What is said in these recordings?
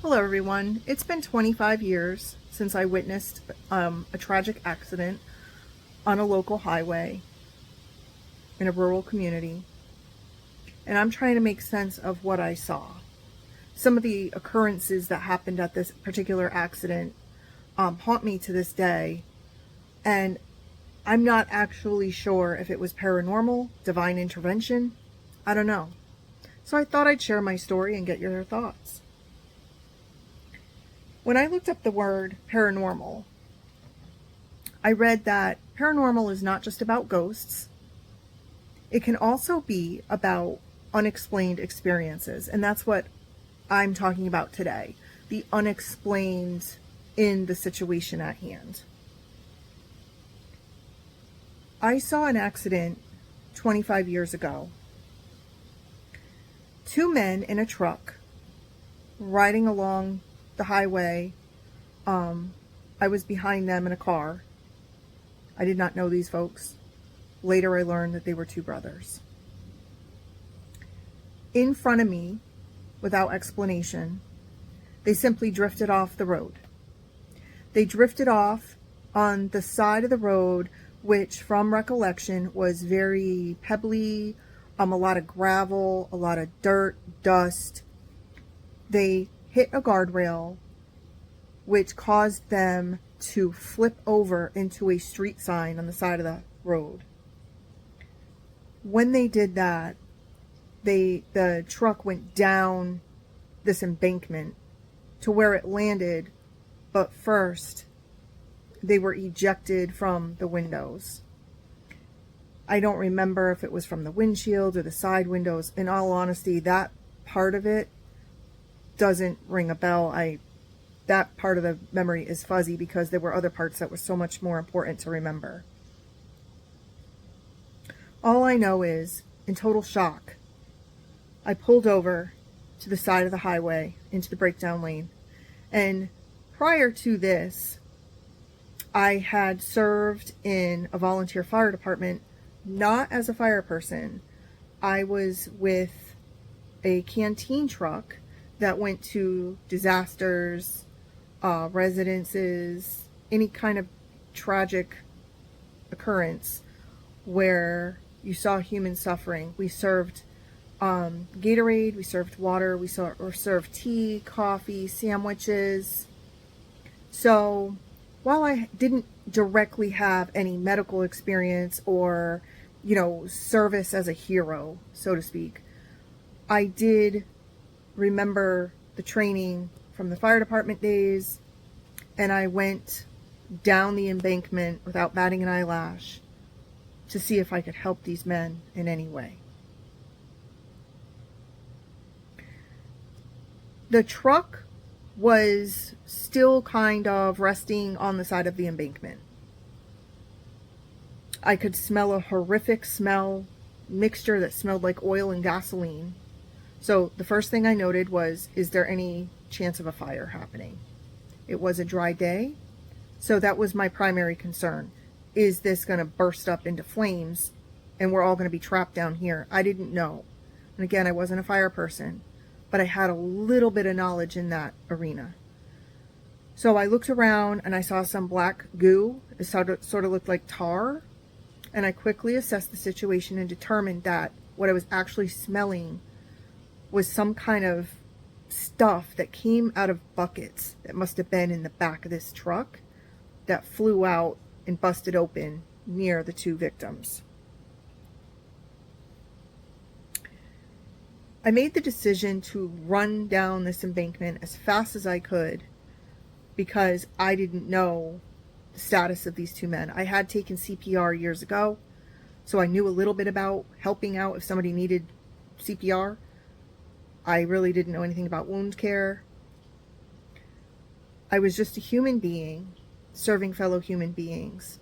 Hello everyone. It's been 25 years since I witnessed a tragic accident on a local highway in a rural community, and I'm trying to make sense of what I saw. Some of the occurrences that happened at this particular accident haunt me to this day, and I'm not actually sure if it was paranormal, divine intervention. I don't know. So I thought I'd share my story and get your thoughts. When I looked up the word paranormal, I read that paranormal is not just about ghosts. It can also be about unexplained experiences. And that's what I'm talking about today. The unexplained in the situation at hand. I saw an accident 25 years ago. Two men in a truck riding along the highway. I was behind them in a car. I did not know these folks. Later I learned that they were two brothers. In front of me, without explanation, they simply drifted off the road. They drifted off on the side of the road, which from recollection was very pebbly, a lot of gravel, a lot of dirt, dust. They hit a guardrail, which caused them to flip over into a street sign on the side of the road. When they did that, the truck went down this embankment to where it landed, but first they were ejected from the windows. I don't remember if it was from the windshield or the side windows. In all honesty, that part of it doesn't ring a bell. That part of the memory is fuzzy because there were other parts that were so much more important to remember. All I know is, in total shock, I pulled over to the side of the highway into the breakdown lane. And prior to this, I had served in a volunteer fire department, not as a fire person. I was with a canteen truck that went to disasters, residences, any kind of tragic occurrence where you saw human suffering. We served Gatorade, we served water, we served tea, coffee, sandwiches. So while I didn't directly have any medical experience or, service as a hero, so to speak, I did remember the training from the fire department days, and I went down the embankment without batting an eyelash to see if I could help these men in any way. The truck was still kind of resting on the side of the embankment. I could smell a horrific mixture that smelled like oil and gasoline. So the first thing I noted was, is there any chance of a fire happening? It was a dry day, so that was my primary concern. Is this going to burst up into flames and we're all going to be trapped down here? I didn't know. And again, I wasn't a fire person, but I had a little bit of knowledge in that arena. So I looked around and I saw some black goo. It sort of looked like tar. And I quickly assessed the situation and determined that what I was actually smelling was some kind of stuff that came out of buckets that must have been in the back of this truck that flew out and busted open near the two victims. I made the decision to run down this embankment as fast as I could because I didn't know the status of these two men. I had taken CPR years ago, so I knew a little bit about helping out if somebody needed CPR. I really didn't know anything about wound care. I was just a human being serving fellow human beings.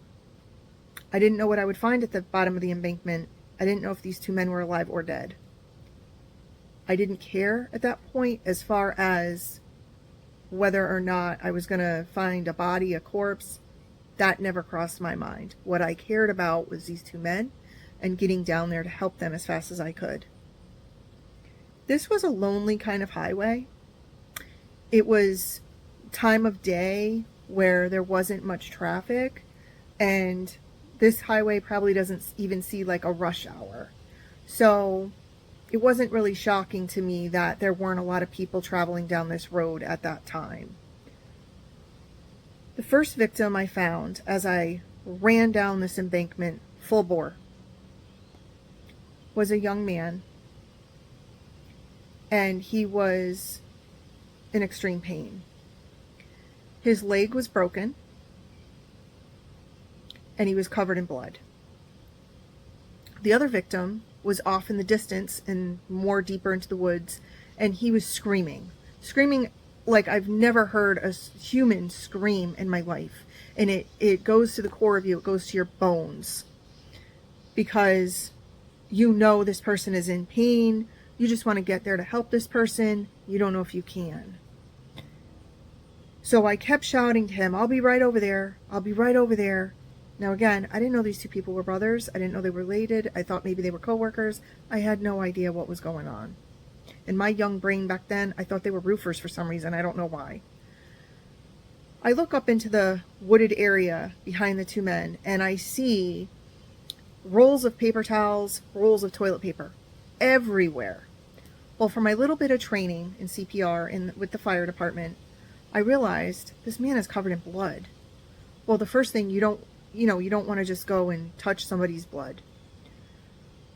I didn't know what I would find at the bottom of the embankment. I didn't know if these two men were alive or dead. I didn't care at that point as far as whether or not I was going to find a body, a corpse. That never crossed my mind. What I cared about was these two men and getting down there to help them as fast as I could. This was a lonely kind of highway. it was time of day where there wasn't much traffic, and this highway probably doesn't even see like a rush hour. So it wasn't really shocking to me that there weren't a lot of people traveling down this road at that time. The first victim I found as I ran down this embankment full bore was a young man, and he was in extreme pain. His leg was broken, and he was covered in blood. The other victim was off in the distance and more deeper into the woods, and he was screaming like I've never heard a human scream in my life. And it goes to the core of you. It goes to your bones, because you know this person is in pain. You just want to get there to help this person. You don't know if you can. So I kept shouting to him, I'll be right over there. I'll be right over there. Now again, I didn't know these two people were brothers. I didn't know they were related. I thought maybe they were co-workers. I had no idea what was going on. In my young brain back then, I thought they were roofers for some reason. I don't know why. I look up into the wooded area behind the two men, and I see rolls of paper towels, rolls of toilet paper everywhere. Well, for my little bit of training in CPR with the fire department, I realized this man is covered in blood. Well, the first thing, you don't want to just go and touch somebody's blood.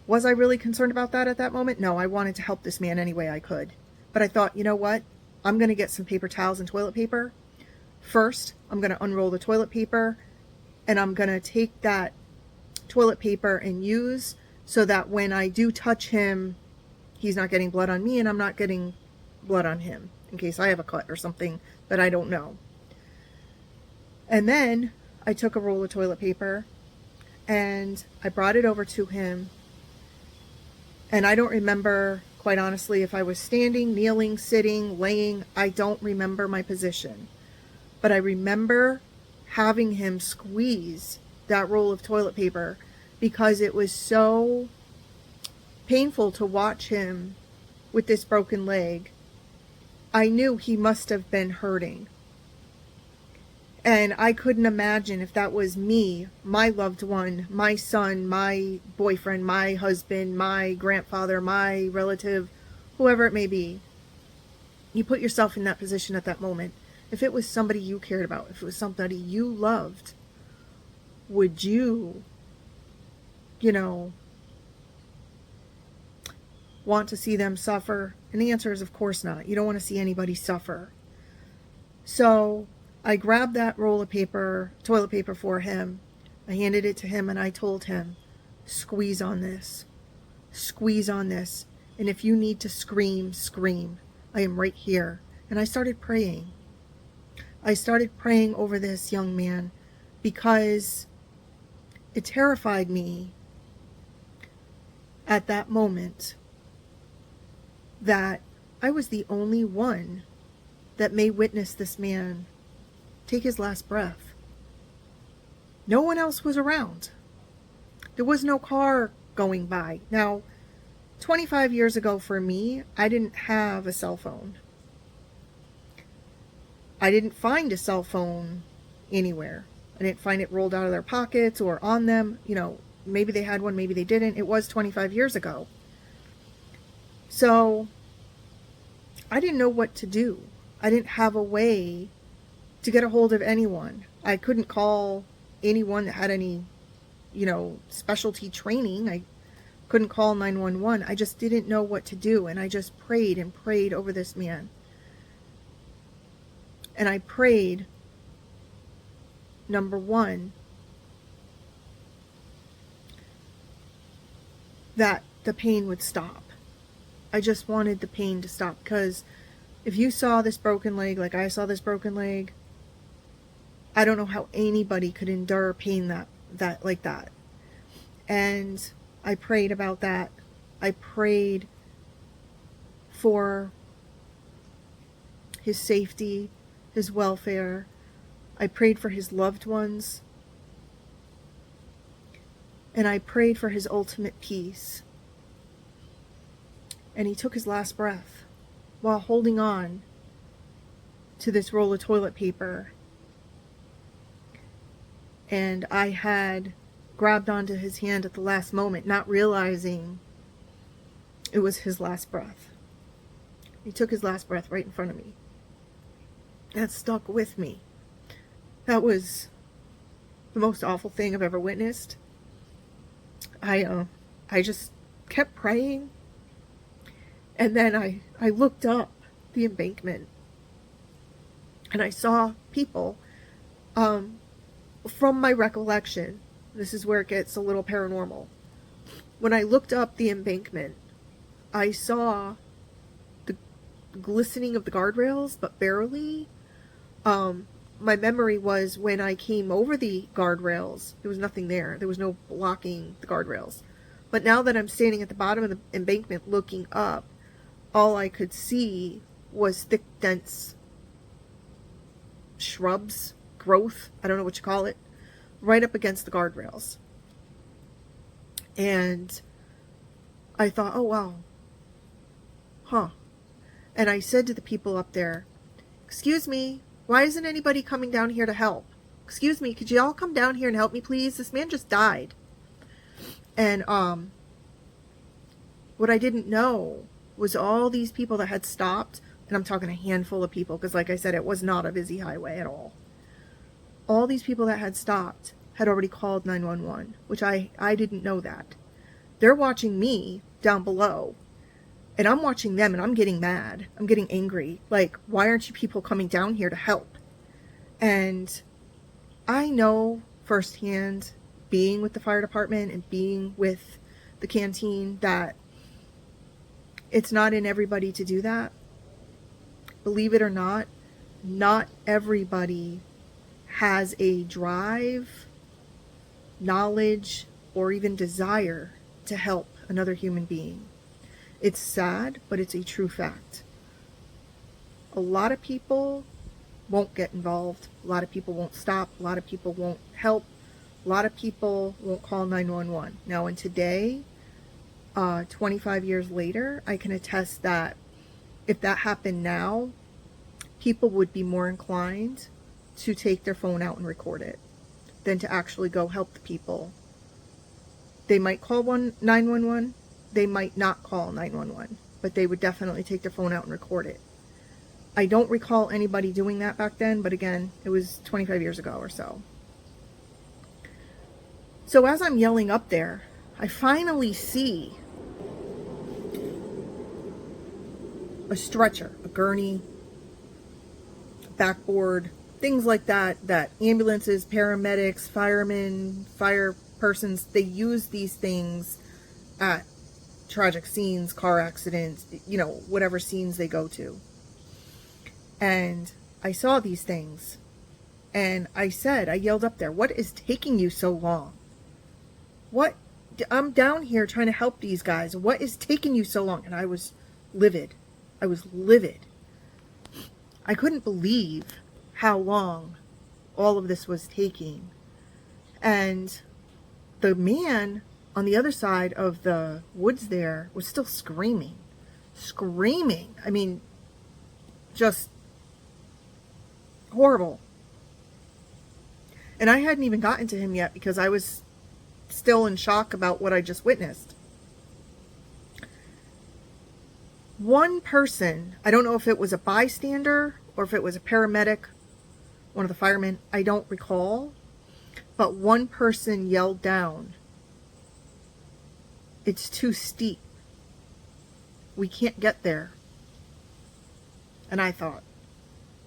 Was I really concerned about that at that moment? No, I wanted to help this man any way I could. But I thought, you know what? I'm going to get some paper towels and toilet paper. First, I'm going to unroll the toilet paper, and I'm going to take that toilet paper and use so that when I do touch him, he's not getting blood on me and I'm not getting blood on him in case I have a cut or something that I don't know. And then I took a roll of toilet paper and I brought it over to him. And I don't remember, quite honestly, if I was standing, kneeling, sitting, laying. I don't remember my position. But I remember having him squeeze that roll of toilet paper because it was so painful to watch him with this broken leg. I knew he must have been hurting. And I couldn't imagine if that was me, my loved one, my son, my boyfriend, my husband, my grandfather, my relative, whoever it may be. You put yourself in that position at that moment. If it was somebody you cared about, if it was somebody you loved, would you, want to see them suffer? And the answer is, of course not. You don't want to see anybody suffer. So I grabbed that roll of paper, toilet paper for him. I handed it to him and I told him, squeeze on this. Squeeze on this. And if you need to scream, scream. I am right here. And I started praying. I started praying over this young man because it terrified me at that moment that I was the only one that may witness this man take his last breath. No one else was around. There was no car going by. Now, 25 years ago for me, I didn't have a cell phone. I didn't find a cell phone anywhere. I didn't find it rolled out of their pockets or on them. Maybe they had one, maybe they didn't. It was 25 years ago. So I didn't know what to do. I didn't have a way to get a hold of anyone. I couldn't call anyone that had any, specialty training. I couldn't call 911. I just didn't know what to do. And I just prayed and prayed over this man. And I prayed, number one, that the pain would stop. I just wanted the pain to stop, because if you saw this broken leg like I saw this broken leg, I don't know how anybody could endure pain that like that. And I prayed about that. I prayed for his safety, his welfare. I prayed for his loved ones. And I prayed for his ultimate peace. And he took his last breath while holding on to this roll of toilet paper, and I had grabbed onto his hand at the last moment, not realizing it was his last breath. He took his last breath right in front of me. That stuck with me. That was the most awful thing I've ever witnessed. I just kept praying, and then I looked up the embankment, and I saw people. From my recollection, this is where it gets a little paranormal. When I looked up the embankment, I saw the glistening of the guardrails, but barely. My memory was when I came over the guardrails, there was nothing there. There was no blocking the guardrails. But now that I'm standing at the bottom of the embankment looking up, all I could see was thick, dense shrubs, growth, I don't know what you call it, right up against the guardrails. And I thought, oh wow, and I said to the people up there, excuse me, why isn't anybody coming down here to help? Excuse me, could you all come down here and help me, please? This man just died. And what I didn't know was all these people that had stopped, and I'm talking a handful of people, because like I said, it was not a busy highway at all. All these people that had stopped had already called 911, which I didn't know that. They're watching me down below, and I'm watching them, and I'm getting mad. I'm getting angry. Like, why aren't you people coming down here to help? And I know firsthand, being with the fire department and being with the canteen, that it's not in everybody to do that. Believe it or not everybody has a drive, knowledge, or even desire to help another human being. It's sad, but it's a true fact. A lot of people won't get involved. A lot of people won't stop. A lot of people won't help. A lot of people won't call 911. Now, in today, 25 years later, I can attest that if that happened now, people would be more inclined to take their phone out and record it than to actually go help the people. They might call 911. They might not call 911, but they would definitely take their phone out and record it. I don't recall anybody doing that back then, but again, it was 25 years ago or so. So as I'm yelling up there, I finally see a stretcher, a gurney, a backboard, things like that, that ambulances, paramedics, firemen, fire persons, they use these things at tragic scenes, car accidents, whatever scenes they go to. And I saw these things, and I yelled up there, what is taking you so long? I'm down here trying to help these guys. What is taking you so long? And I was livid. I couldn't believe how long all of this was taking. And the man on the other side of the woods there was still screaming. I mean, just horrible. And I hadn't even gotten to him yet because I was still in shock about what I just witnessed. One person, I don't know if it was a bystander or if it was a paramedic, one of the firemen, I don't recall, but one person yelled down, "It's too steep. We can't get there." And I thought,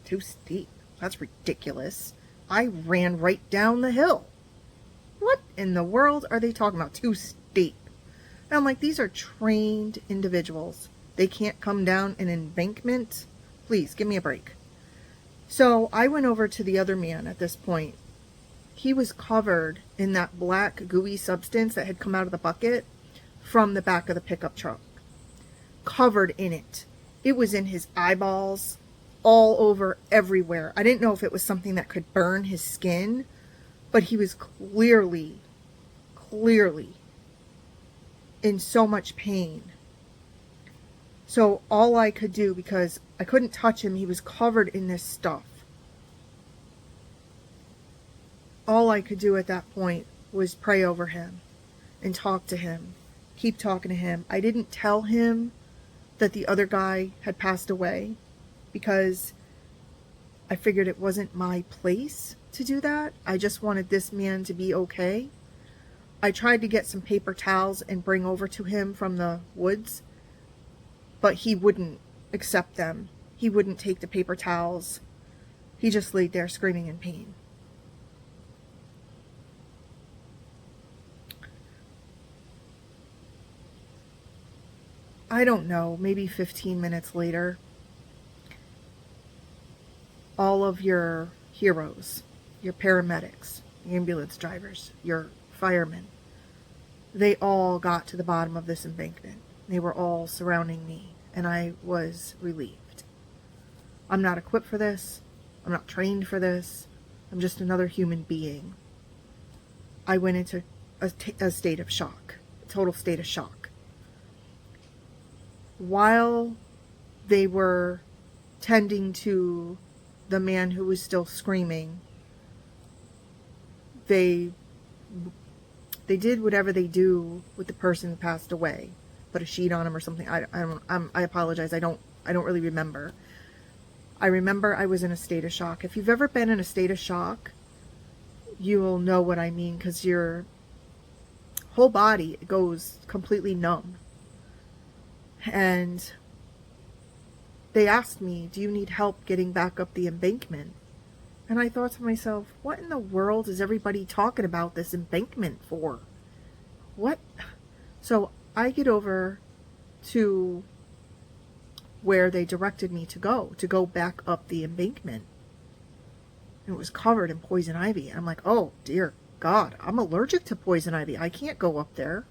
too steep? That's ridiculous. I ran right down the hill. What in the world are they talking about? Too steep. And I'm like, these are trained individuals. They can't come down an embankment. Please, give me a break. So I went over to the other man at this point. He was covered in that black gooey substance that had come out of the bucket from the back of the pickup truck. Covered in it. It was in his eyeballs, all over, everywhere. I didn't know if it was something that could burn his skin, but he was clearly in so much pain. So all I could do, because I couldn't touch him. He was covered in this stuff. All I could do at that point was pray over him and talk to him, keep talking to him. I didn't tell him that the other guy had passed away because I figured it wasn't my place to do that. I just wanted this man to be okay. I tried to get some paper towels and bring over to him from the woods, but he wouldn't accept them. He wouldn't take the paper towels. He just laid there screaming in pain. I don't know, maybe 15 minutes later, all of your heroes, your paramedics, ambulance drivers, your firemen, they all got to the bottom of this embankment. They were all surrounding me, and I was relieved. I'm not equipped for this. I'm not trained for this. I'm just another human being. I went into a state of shock, a total state of shock. While they were tending to the man who was still screaming, they did whatever they do with the person who passed away, put a sheet on him or something. I apologize. I don't really remember. I remember I was in a state of shock. If you've ever been in a state of shock, you will know what I mean, because your whole body goes completely numb. And they asked me, do you need help getting back up the embankment? And I thought to myself, what in the world is everybody talking about this embankment for? What? So I get over to where they directed me to go back up the embankment. And it was covered in poison ivy. I'm like, oh dear God, I'm allergic to poison ivy. I can't go up there.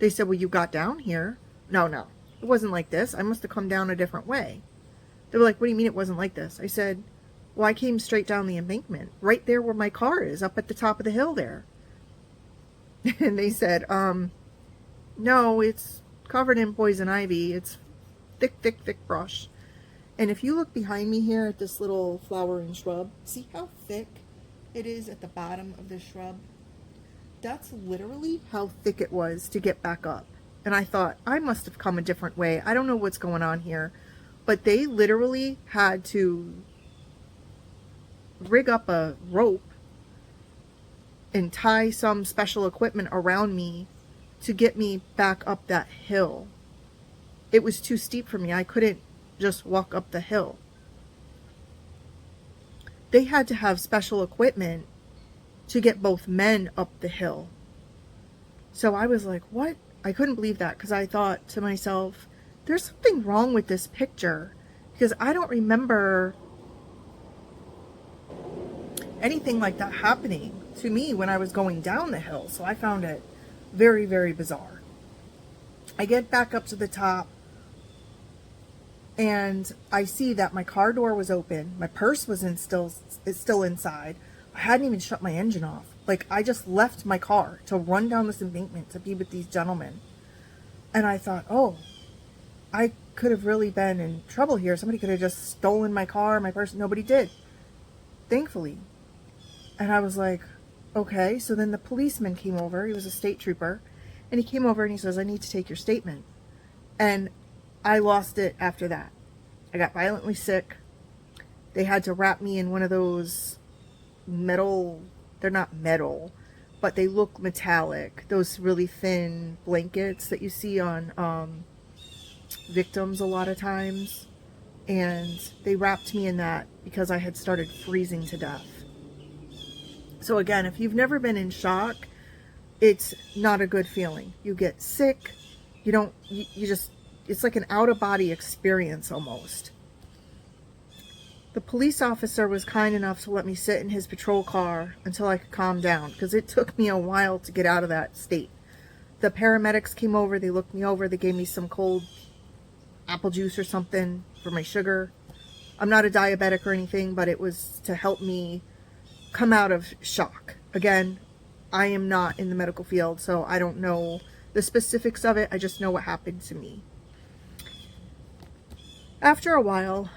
They said, well, you got down here. No, it wasn't like this. I must have come down a different way. They were like, what do you mean it wasn't like this? I said, well, I came straight down the embankment, right there where my car is, up at the top of the hill there. And they said, no, it's covered in poison ivy. It's thick brush. And if you look behind me here at this little flowering shrub, see how thick it is at the bottom of this shrub? That's literally how thick it was to get back up. And I thought, I must have come a different way. I don't know what's going on here. But they literally had to rig up a rope and tie some special equipment around me to get me back up that hill. It was too steep for me. I couldn't just walk up the hill. They had to have special equipment to get both men up the hill. So I was like, what? I couldn't believe that, because I thought to myself, there's something wrong with this picture, because I don't remember anything like that happening to me when I was going down the hill. So I found it very, very bizarre. I get back up to the top and I see that my car door was open. My purse was still inside. I hadn't even shut my engine off. Like, I just left my car to run down this embankment to be with these gentlemen. And I thought, oh, I could have really been in trouble here. Somebody could have just stolen my car, my purse. Nobody did, thankfully. And I was like, okay. So then the policeman came over. He was a state trooper. And he came over and he says, I need to take your statement. And I lost it after that. I got violently sick. They had to wrap me in one of those metal, they're not metal, but they look metallic, those really thin blankets that you see on victims a lot of times. And they wrapped me in that because I had started freezing to death. So again, if you've never been in shock, it's not a good feeling. You get sick. You just, it's like an out-of-body experience almost. The police officer was kind enough to let me sit in his patrol car until I could calm down, because it took me a while to get out of that state. The paramedics came over, they looked me over, they gave me some cold apple juice or something for my sugar. I'm not a diabetic or anything, but it was to help me come out of shock. Again, I am not in the medical field, so I don't know the specifics of it. I just know what happened to me. After a while,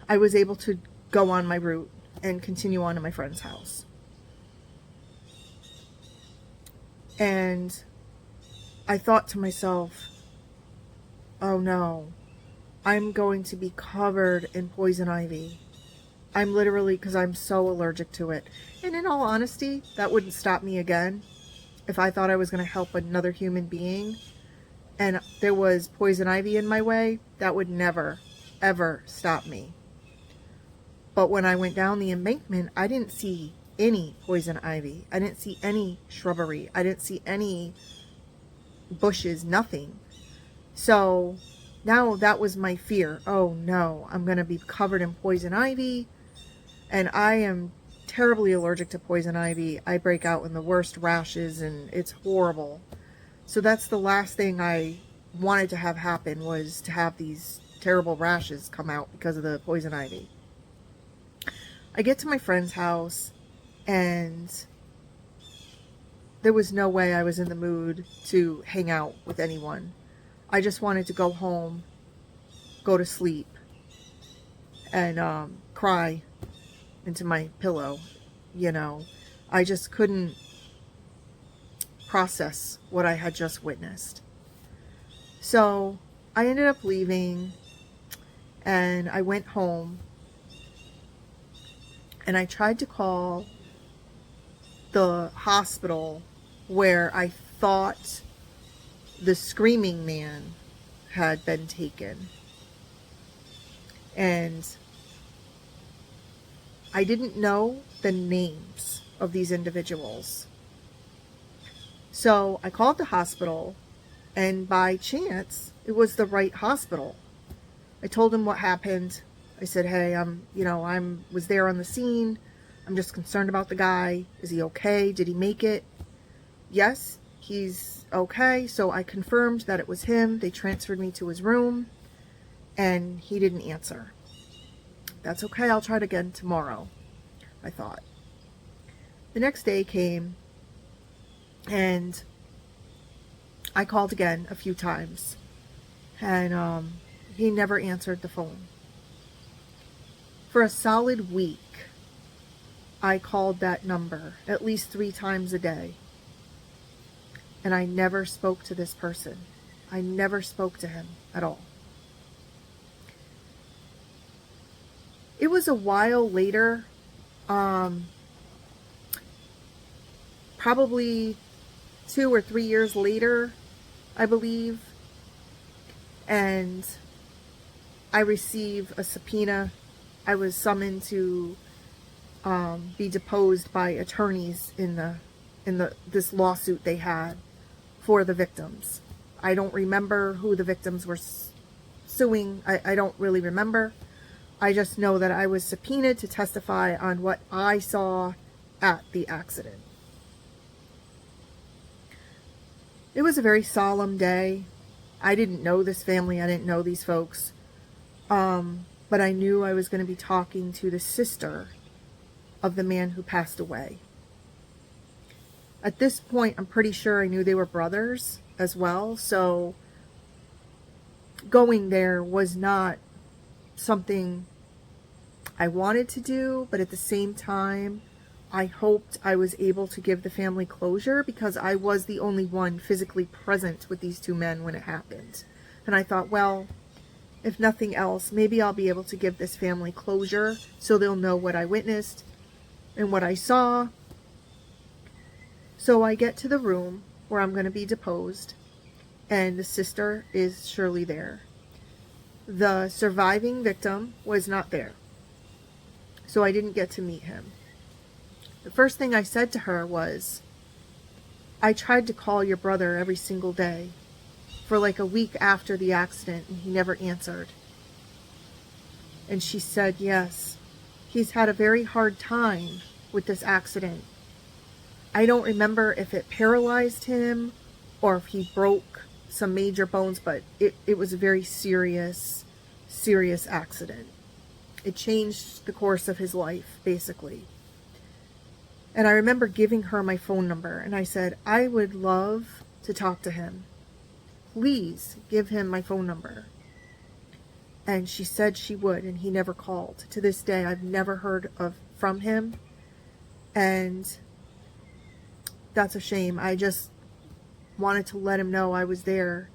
I was able to go on my route and continue on to my friend's house. And I thought to myself, oh no, I'm going to be covered in poison ivy. I'm literally, because I'm so allergic to it. And in all honesty, that wouldn't stop me again. If I thought I was going to help another human being and there was poison ivy in my way, that would never, ever stop me. But when I went down the embankment, I didn't see any poison ivy. I didn't see any shrubbery. I didn't see any bushes, nothing. So now that was my fear. Oh no, I'm going to be covered in poison ivy. And I am terribly allergic to poison ivy. I break out in the worst rashes and it's horrible. So that's the last thing I wanted to have happen, was to have these terrible rashes come out because of the poison ivy. I get to my friend's house and there was no way I was in the mood to hang out with anyone. I just wanted to go home, go to sleep, and cry into my pillow. You know, I just couldn't process what I had just witnessed. So I ended up leaving and I went home and I tried to call the hospital where I thought the screaming man had been taken. And I didn't know the names of these individuals. So I called the hospital, and by chance, it was the right hospital. I told him what happened. I said, hey, was there on the scene. I'm just concerned about the guy. Is he okay? Did he make it? Yes, he's okay. So I confirmed that it was him. They transferred me to his room, and he didn't answer. That's okay, I'll try it again tomorrow, I thought. The next day came, and I called again a few times, and he never answered the phone. For a solid week, I called that number at least 3 times a day, and I never spoke to this person. I never spoke to him at all. It was a while later, probably 2 or 3 years later, I believe, and I received a subpoena. I was summoned to be deposed by attorneys in this lawsuit they had for the victims. I don't remember who the victims were suing. I don't really remember. I just know that I was subpoenaed to testify on what I saw at the accident. It was a very solemn day. I didn't know this family. I didn't know these folks. But I knew I was going to be talking to the sister of the man who passed away. At this point, I'm pretty sure I knew they were brothers as well. So going there was not something I wanted to do, but at the same time, I hoped I was able to give the family closure, because I was the only one physically present with these 2 men when it happened. And I thought, well, if nothing else, maybe I'll be able to give this family closure so they'll know what I witnessed and what I saw. So I get to the room where I'm going to be deposed, and the sister is surely there. The surviving victim was not there, so I didn't get to meet him. The first thing I said to her was, I tried to call your brother every single day for like a week after the accident, and he never answered. And she said, yes, he's had a very hard time with this accident. I don't remember if it paralyzed him or if he broke some major bones, but it was a very serious accident. It changed the course of his life, basically. And I remember giving her my phone number, and I said, I would love to talk to him. Please give him my phone number. And she said she would, and he never called. To this day, I've never heard from him. And that's a shame. I just wanted to let him know I was there.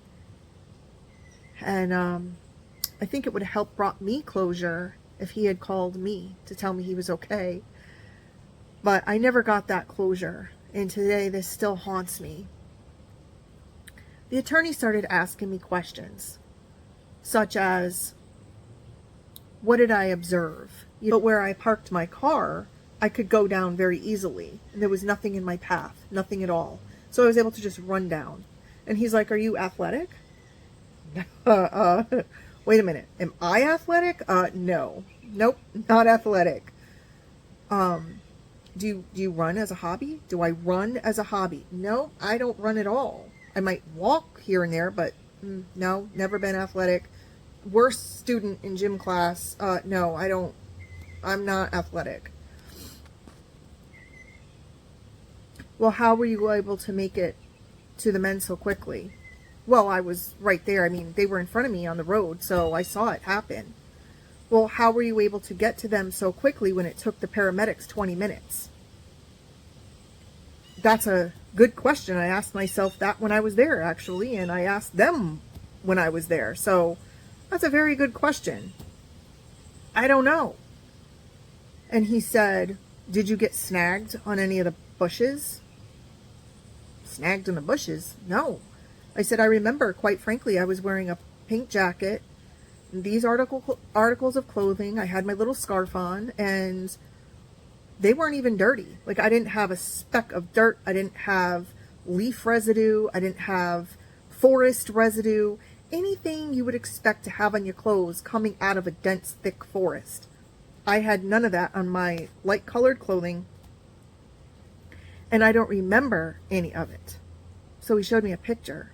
And I think it would have helped brought me closure if he had called me to tell me he was okay. But I never got that closure. And today this still haunts me. The attorney started asking me questions, such as, what did I observe? But where I parked my car, I could go down very easily. And there was nothing in my path, nothing at all. So I was able to just run down. And he's like, are you athletic? Wait a minute. Am I athletic? No. Nope, not athletic. Do you run as a hobby? Do I run as a hobby? No, I don't run at all. I might walk here and there, but no, never been athletic. Worst student in gym class. No, I'm not athletic. Well, how were you able to make it to the men so quickly? Well, I was right there. I mean, they were in front of me on the road, so I saw it happen. Well, how were you able to get to them so quickly when it took the paramedics 20 minutes? That's a good question. I asked myself that when I was there, actually, and I asked them when I was there. So that's a very good question. I don't know. And he said, did you get snagged on any of the bushes? Snagged in the bushes? No. I said, I remember, quite frankly, I was wearing a pink jacket, these articles of clothing. I had my little scarf on, and they weren't even dirty. Like, I didn't have a speck of dirt. I didn't have leaf residue. I didn't have forest residue. Anything you would expect to have on your clothes coming out of a dense, thick forest. I had none of that on my light-colored clothing, and I don't remember any of it. So he showed me a picture.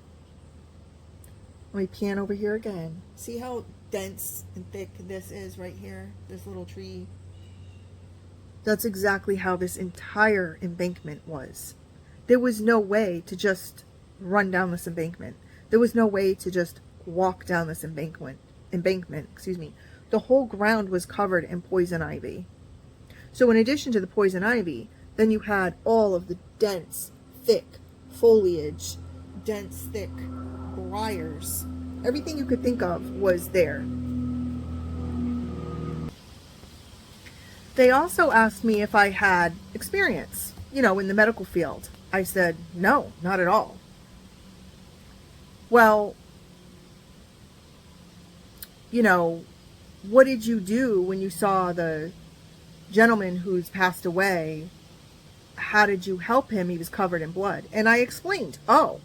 Let me pan over here again. See how dense and thick this is right here? This little tree. That's exactly how this entire embankment was. There was no way to just run down this embankment. There was no way to just walk down this embankment. The whole ground was covered in poison ivy. So in addition to the poison ivy, then you had all of the dense, thick foliage, dense, thick briars. Everything you could think of was there. They also asked me if I had experience, in the medical field. I said, no, not at all. Well, what did you do when you saw the gentleman who's passed away? How did you help him? He was covered in blood. And I explained, well,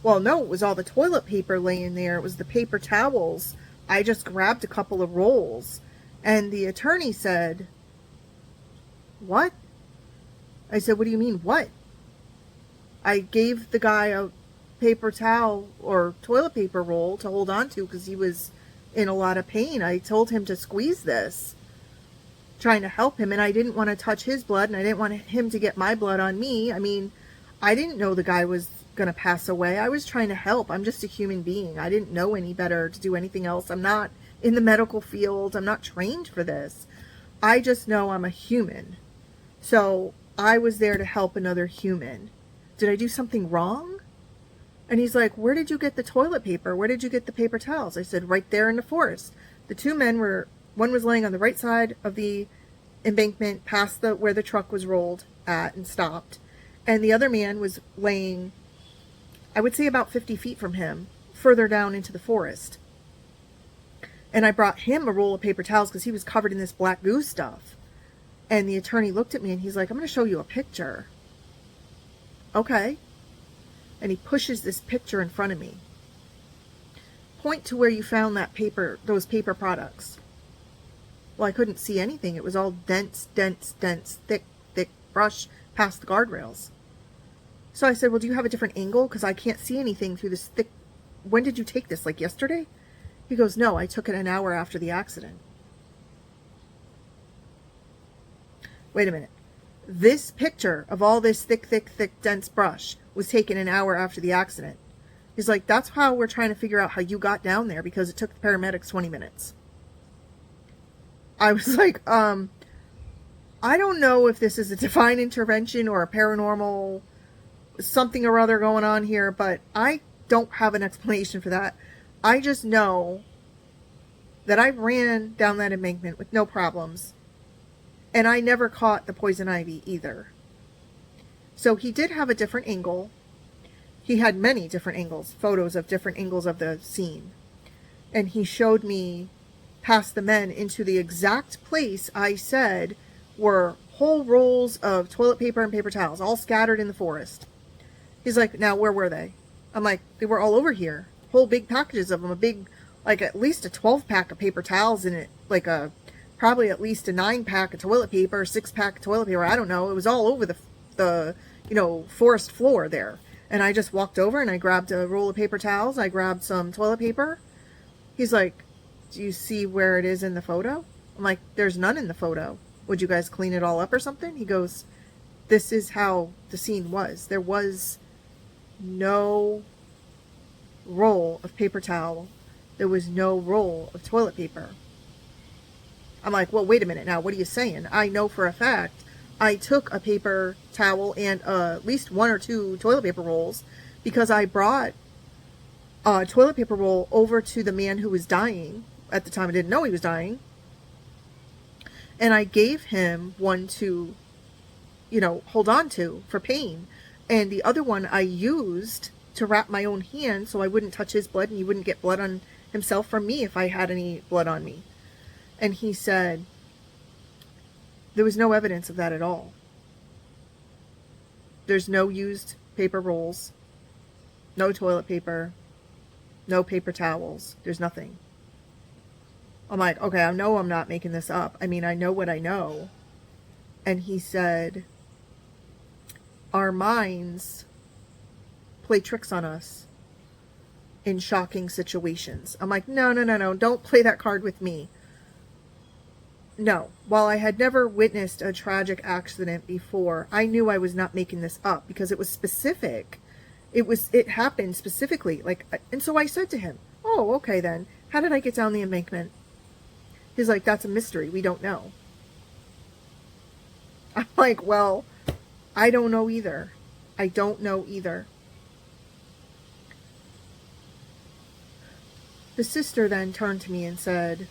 no, it was all the toilet paper laying there. It was the paper towels. I just grabbed a couple of rolls. And the attorney said, what? I said, what do you mean, what? I gave the guy a paper towel or toilet paper roll to hold on to because he was in a lot of pain. I told him to squeeze this, trying to help him, and I didn't want to touch his blood, and I didn't want him to get my blood on me. I mean, I didn't know the guy was going to pass away. I was trying to help. I'm just a human being. I didn't know any better to do anything else. I'm not in the medical field. I'm not trained for this. I just know I'm a human. So I was there to help another human. Did I do something wrong? And he's like, where did you get the toilet paper? Where did you get the paper towels? I said, right there in the forest. The two men one was laying on the right side of the embankment past where the truck was rolled at and stopped. And the other man was laying, I would say about 50 feet from him, further down into the forest. And I brought him a roll of paper towels because he was covered in this black goo stuff. And the attorney looked at me and he's like, I'm going to show you a picture. Okay. And he pushes this picture in front of me. Point to where you found those paper products. Well, I couldn't see anything. It was all dense, thick brush past the guardrails. So I said, well, do you have a different angle? Because I can't see anything through this thick. When did you take this? Like yesterday? He goes, no, I took it an hour after the accident. Wait a minute. This picture of all this thick, dense brush was taken an hour after the accident. He's like, that's how we're trying to figure out how you got down there because it took the paramedics 20 minutes. I was like, I don't know if this is a divine intervention or a paranormal something or other going on here, but I don't have an explanation for that. I just know that I ran down that embankment with no problems, and I never caught the poison ivy either. So he did have a different angle. He had many different angles, photos of different angles of the scene. And he showed me past the men into the exact place I said were whole rolls of toilet paper and paper towels, all scattered in the forest. He's like, now where were they? I'm like, they were all over here. Whole big packages of them, a big, like at least a 12-pack of paper towels in it, like probably at least a 9-pack of toilet paper, 6-pack of toilet paper, I don't know. It was all over the forest floor there. And I just walked over and I grabbed a roll of paper towels. I grabbed some toilet paper. He's like, do you see where it is in the photo? I'm like, there's none in the photo. Would you guys clean it all up or something? He goes, this is how the scene was. There was no roll of paper towel. There was no roll of toilet paper. I'm like, well, wait a minute now. What are you saying? I know for a fact I took a paper towel and at least 1 or 2 toilet paper rolls, because I brought a toilet paper roll over to the man who was dying. At the time, I didn't know he was dying. And I gave him one to, hold on to for pain. And the other one I used to wrap my own hand so I wouldn't touch his blood and he wouldn't get blood on himself from me if I had any blood on me. And he said, there was no evidence of that at all. There's no used paper rolls, no toilet paper, no paper towels. There's nothing. I'm like, okay, I know I'm not making this up. I mean, I know what I know. And he said, our minds play tricks on us in shocking situations. I'm like, no, don't play that card with me. No, while I had never witnessed a tragic accident before, I knew I was not making this up because it was specific. It happened specifically. And so I said to him, oh, okay then. How did I get down the embankment? He's like, that's a mystery. We don't know. I'm like, well, I don't know either. I don't know either. The sister then turned to me and said,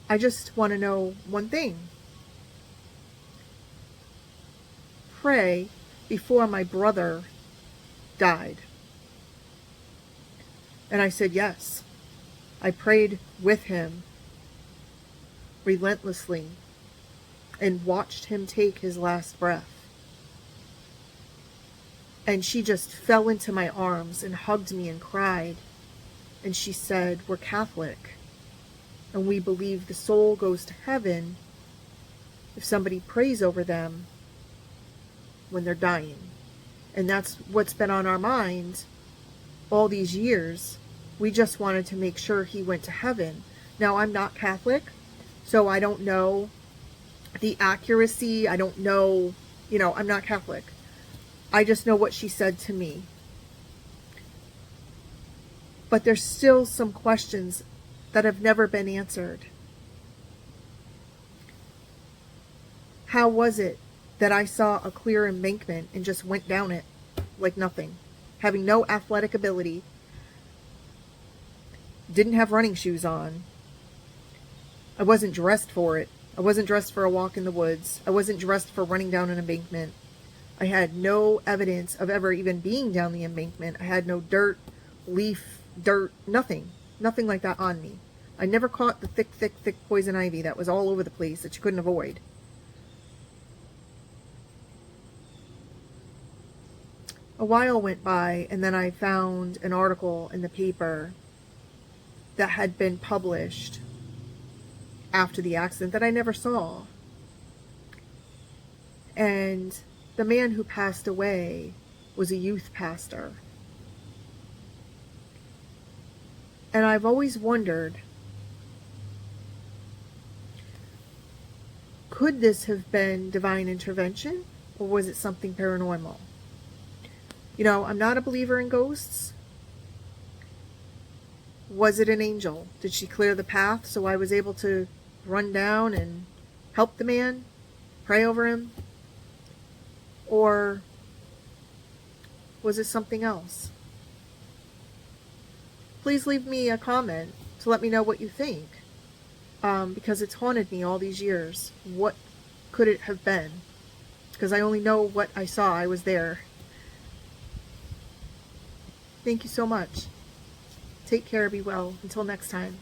I just want to know one thing. Pray before my brother died. And I said, yes. I prayed with him relentlessly and watched him take his last breath. And she just fell into my arms and hugged me and cried. And she said, we're Catholic, and we believe the soul goes to heaven if somebody prays over them when they're dying. And that's what's been on our minds all these years. We just wanted to make sure he went to heaven. Now, I'm not Catholic, so I don't know the accuracy. I don't know, I'm not Catholic. I just know what she said to me. But there's still some questions that have never been answered. How was it that I saw a clear embankment and just went down it like nothing, having no athletic ability, didn't have running shoes on, I wasn't dressed for it, I wasn't dressed for a walk in the woods, I wasn't dressed for running down an embankment, I had no evidence of ever even being down the embankment, I had no dirt, nothing like that on me. I never caught the thick poison ivy that was all over the place that you couldn't avoid. A while went by, and then I found an article in the paper that had been published after the accident that I never saw. And the man who passed away was a youth pastor. And I've always wondered, could this have been divine intervention, or was it something paranormal? I'm not a believer in ghosts. Was it an angel? Did she clear the path so I was able to run down and help the man, pray over him? Or was it something else? Please leave me a comment to let me know what you think, because it's haunted me all these years. What could it have been? Because I only know what I saw. I was there. Thank you so much. Take care. Be well. Until next time.